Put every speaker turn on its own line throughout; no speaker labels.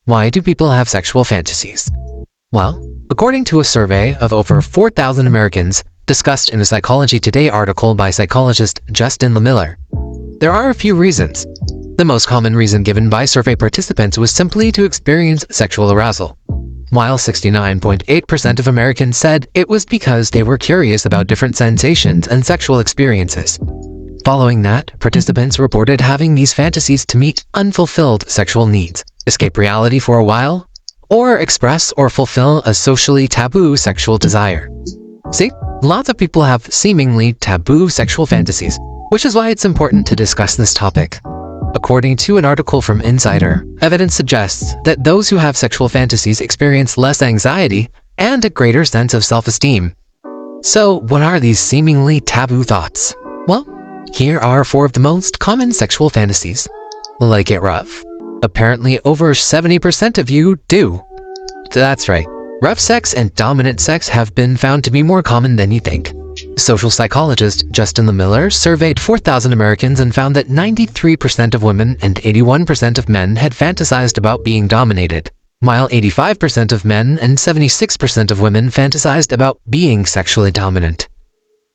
Why do people have sexual fantasies? Well, according to a survey of over 4,000 Americans discussed in a Psychology Today article by psychologist Justin Lemiller, there are a few reasons. The most common reason given by survey participants was simply to experience sexual arousal, while 69.8% of Americans said it was because they were curious about different sensations and sexual experiences. Following that, participants reported having these fantasies to meet unfulfilled sexual needs, escape reality for a while, or express or fulfill a socially taboo sexual desire. See, lots of people have seemingly taboo sexual fantasies, which is why it's important to discuss this topic. According to an article from Insider, evidence suggests that those who have sexual fantasies experience less anxiety and a greater sense of self-esteem. So, what are these seemingly taboo thoughts? Well, here are 4 of the most common sexual fantasies. Like it rough? Apparently over 70% of you do. That's right. Rough sex and dominant sex have been found to be more common than you think. Social psychologist Justin Lemiller surveyed 4,000 Americans and found that 93% of women and 81% of men had fantasized about being dominated, while 85% of men and 76% of women fantasized about being sexually dominant.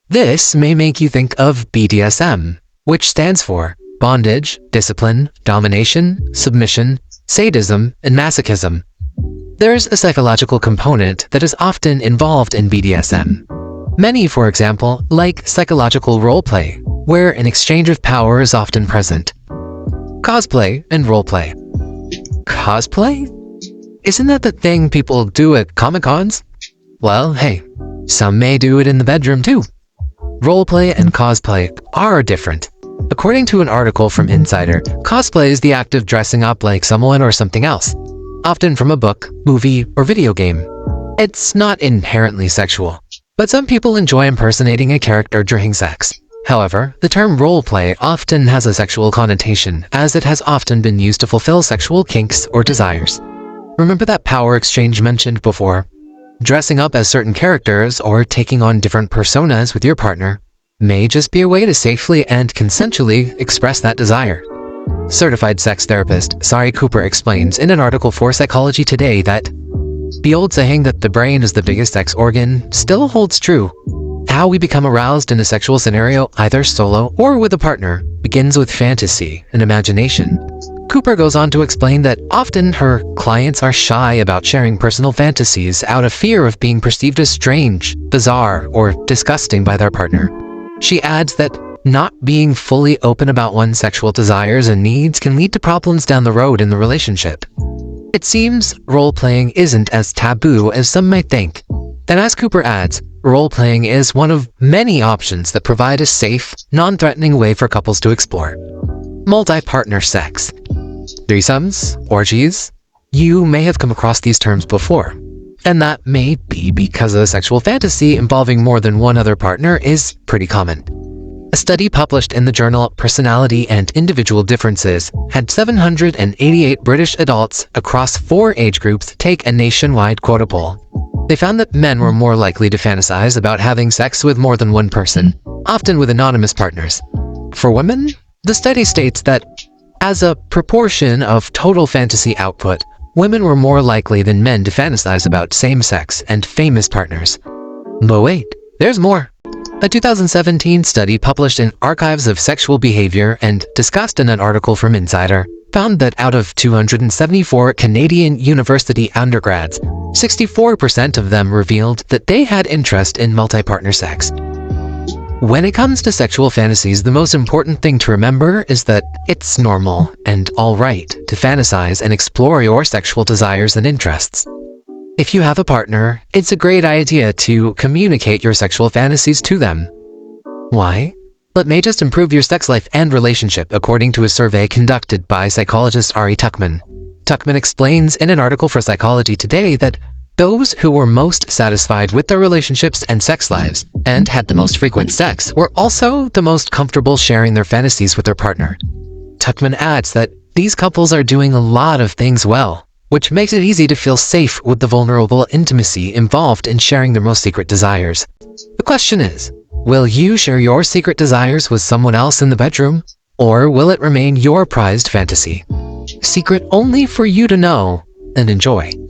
This may make you think of BDSM, which stands for bondage, discipline, domination, submission, sadism, and masochism. There's a psychological component that is often involved in BDSM. Many, for example, like psychological roleplay, where an exchange of power is often present. Cosplay and roleplay. Cosplay? Isn't that the thing people do at Comic-Cons? Well, hey, some may do it in the bedroom too. Roleplay and cosplay are different. According to an article from Insider, cosplay is the act of dressing up like someone or something else, often from a book, movie, or video game. It's not inherently sexual, but some people enjoy impersonating a character during sex. However, the term roleplay often has a sexual connotation, as it has often been used to fulfill sexual kinks or desires. Remember that power exchange mentioned before? Dressing up as certain characters or taking on different personas with your partner may just be a way to safely and consensually express that desire. Certified sex therapist Sari Cooper explains in an article for Psychology Today that the old saying that the brain is the biggest sex organ still holds true. How we become aroused in a sexual scenario, either solo or with a partner, begins with fantasy and imagination. Cooper goes on to explain that often her clients are shy about sharing personal fantasies out of fear of being perceived as strange, bizarre, or disgusting by their partner. She adds that not being fully open about one's sexual desires and needs can lead to problems down the road in the relationship. It seems role-playing isn't as taboo as some might think. Then, as Cooper adds, role-playing is one of many options that provide a safe, non-threatening way for couples to explore. Multi-partner sex. Threesomes, orgies. You may have come across these terms before, and that may be because a sexual fantasy involving more than one other partner is pretty common. A study published in the journal Personality and Individual Differences had 788 British adults across 4 age groups take a nationwide quota poll. They found that men were more likely to fantasize about having sex with more than one person, often with anonymous partners. For women, the study states that as a proportion of total fantasy output, women were more likely than men to fantasize about same-sex and famous partners. But wait, there's more. A 2017 study published in Archives of Sexual Behavior and discussed in an article from Insider found that out of 274 Canadian university undergrads, 64% of them revealed that they had interest in multi-partner sex. When it comes to sexual fantasies, the most important thing to remember is that it's normal and alright to fantasize and explore your sexual desires and interests. If you have a partner, it's a great idea to communicate your sexual fantasies to them. Why? It may just improve your sex life and relationship, according to a survey conducted by psychologist Ari Tuckman. Tuckman explains in an article for Psychology Today that those who were most satisfied with their relationships and sex lives and had the most frequent sex were also the most comfortable sharing their fantasies with their partner. Tuckman adds that these couples are doing a lot of things well, which makes it easy to feel safe with the vulnerable intimacy involved in sharing their most secret desires. The question is, will you share your secret desires with someone else in the bedroom, or will it remain your prized fantasy? Secret only for you to know, and enjoy.